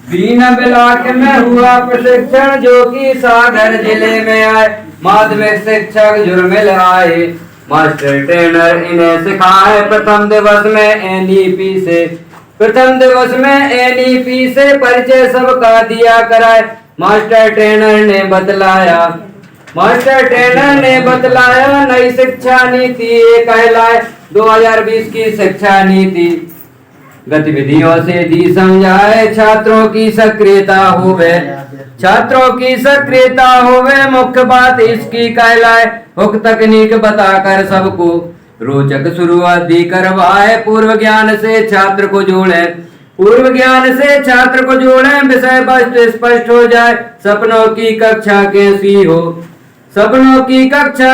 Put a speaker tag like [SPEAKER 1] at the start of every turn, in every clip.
[SPEAKER 1] दीन बिलाक में हुआ प्रशिक्षण जो कि सागर जिले में आए। माध्यमिक शिक्षक जुर्मिल आए, मास्टर ट्रेनर इन्हें सिखाए। प्रथम दिवस में एनईपी से परिचय सबका दिया कराए। मास्टर ट्रेनर ने बतलाया नई शिक्षा नीति ये कहलाए। 2020 की शिक्षा नीति गतिविधियों से दी समझाए। छात्रों की सक्रियता होवे मुख्य बात इसकी कहलाए। हुक तकनीक बताकर सबको रोचक शुरुआत दी करवाए। पूर्व ज्ञान से छात्र को जोड़े विषय वस्तु स्पष्ट हो जाए। सपनों की कक्षा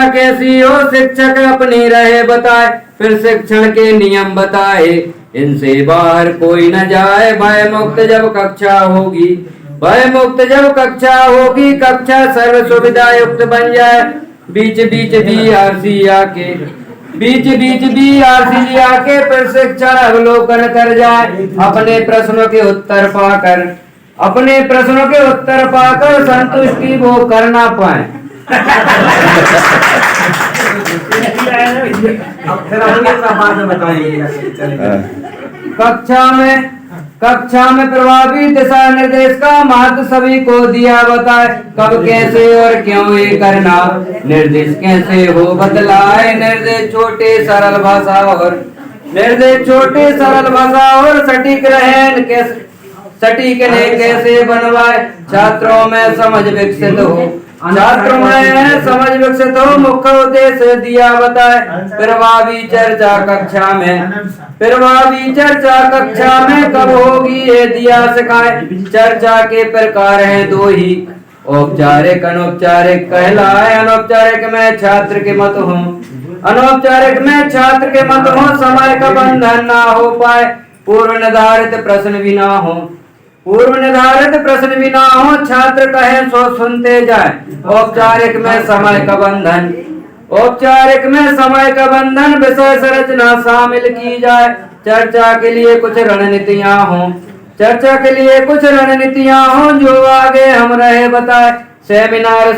[SPEAKER 1] कैसी हो शिक्षक अपनी रहे बताए। फिर शिक्षण के नियम बताए, इनसे बाहर कोई न जाए। भय मुक्त जब कक्षा सर्व सुविधा युक्त बन जाए। बीच बीच बीआरसी आके प्रशिक्षण अवलोकन कर जाए। अपने प्रश्नों के उत्तर पाकर संतुष्टि वो करना पाए। कक्षा में प्रभावी दिशा निर्देश का महत्व सभी को दिया बताए। कब कैसे और क्यों ये करना, निर्देश कैसे हो बतलाए। निर्देश छोटे सरल भाषा और सटीक ने कैसे बनवाए। छात्रों में समझ विकसित हो मुख्य उद्देश्य दिया बताए। प्रभावी चर्चा कक्षा में कब होगी ये दिया सिखाए। चर्चा के प्रकार हैं दो ही, औपचारिक अनौपचारिक कहलाए। अनौपचारिक में छात्र के मत हो समय का बंधन ना हो पाए। पूर्व निर्धारित प्रश्न भी ना हो छात्र कहे सो सुनते जाए। औपचारिक में समय का बंधन विषय संरचना शामिल की जाए। चर्चा के लिए कुछ रणनीतियां हो जो आगे हम रहे बताए। सेमिनार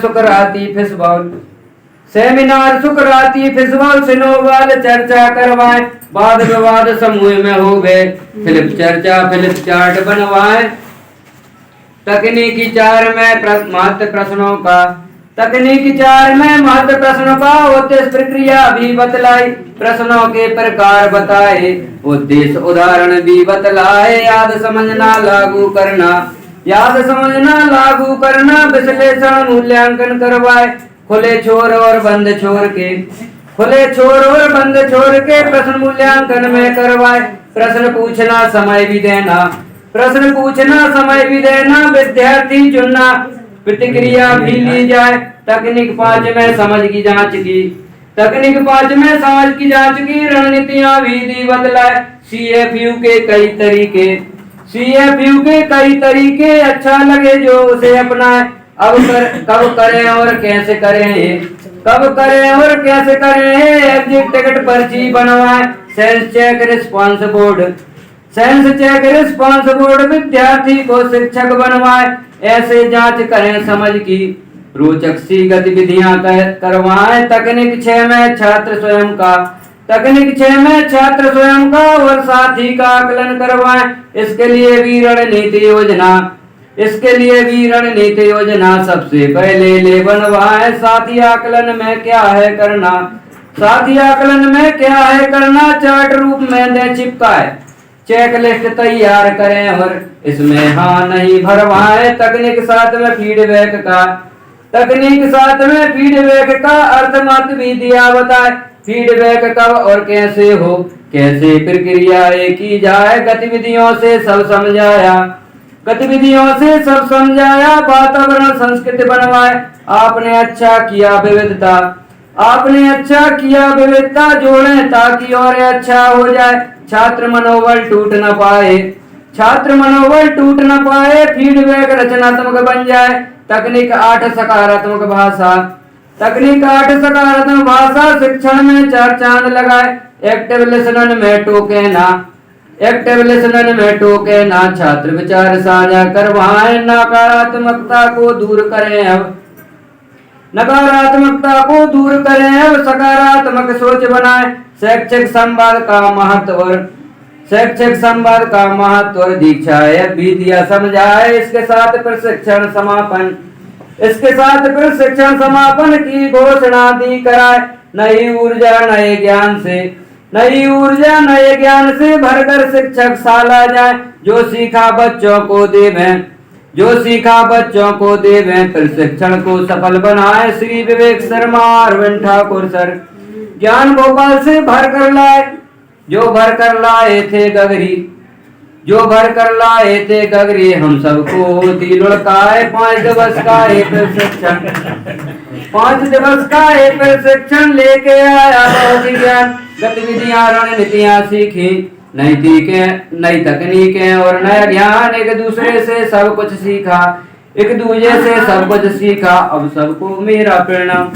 [SPEAKER 1] फिसबॉल सिनोबॉल चर्चा करवाए। वाद विवाद समूह में हो गए फिलिप चार्ट बनवाए। तकनीकी चार में महत्व प्रश्नों का उद्देश्य प्रक्रिया भी बतलाई। प्रश्नों के प्रकार बताए, उद्देश्य उदाहरण भी बतलाए। याद समझना विश्लेषण मूल्यांकन करवाए। खुले छोर और बंद छोर के प्रश्न मूल्यांकन में करवाए। प्रश्न पूछना समय भी देना विद्यार्थी चुनना प्रतिक्रिया भी ली जाए। तकनीक 5 में समझ की जांच की रणनीतियां भी दी बदलाए। सीएफयू के तरीके अच्छा लगे जो उसे अपनाए। कब करें और कैसे करें एग्जिट टिकट पर्ची बनवाए। सेंस चेक रिस्पांस बोर्ड विद्यार्थी को शिक्षक बनवाए। ऐसे जांच करें समझ की रोचक सी गतिविधियां करवाएं। तकनीक 6 में छात्र स्वयं का और साथी का आकलन करवाएं। इसके लिए भी रणनीति योजना सबसे पहले ले बनवाएं। साथी आकलन में क्या है करना चार्ट रूप में दे चिपकाए। चेकलिस्ट तैयार करें और इसमें हाँ नहीं भरवाएं। तकनीक साथ में फीडबैक का अर्थ मत भी दिया बताए। फीडबैक कब और कैसे हो, कैसे प्रक्रिया की जाए। गतिविधियों से सब समझाया। वातावरण संस्कृति बनवाए। आपने अच्छा विविधता जोड़ें ताकि और अच्छा हो जाए। छात्र मनोबल टूट न पाए। फीडबैक रचनात्मक बन जाए। तकनीक 8 सकारात्मक भाषा शिक्षण में 4 चांद लगाए। एक्टिव लिसनर में एक्टिव लिसनर में टोके ना, छात्र विचार साझा करवाएं, नकारात्मकता को दूर करें अब नकारात्मकता को दूर करें, अब सकारात्मक सोच बनाएं। शैक्षिक संवाद का महत्व और दीक्षा भी दिया समझाए। इसके साथ प्रशिक्षण समापन की घोषणा दी कराए। नई ऊर्जा नए ज्ञान से भरकर शिक्षक शाला जाए। जो सीखा बच्चों को देवें प्रशिक्षण को सफल बनाए। श्री विवेक शर्मा अरविंद ठाकुर सर ज्ञान भोपाल से भर कर लाए थे गगरी हम सबको होती लुढ़काए। 5 दिवस का एक प्रशिक्षण लेके आया बहुत ज्ञान। गतिविधियां रणनीतियां सीखी, नई तकनीकें और नया ज्ञान। एक दूसरे से सब कुछ सीखा। अब सबको मेरा प्रणाम।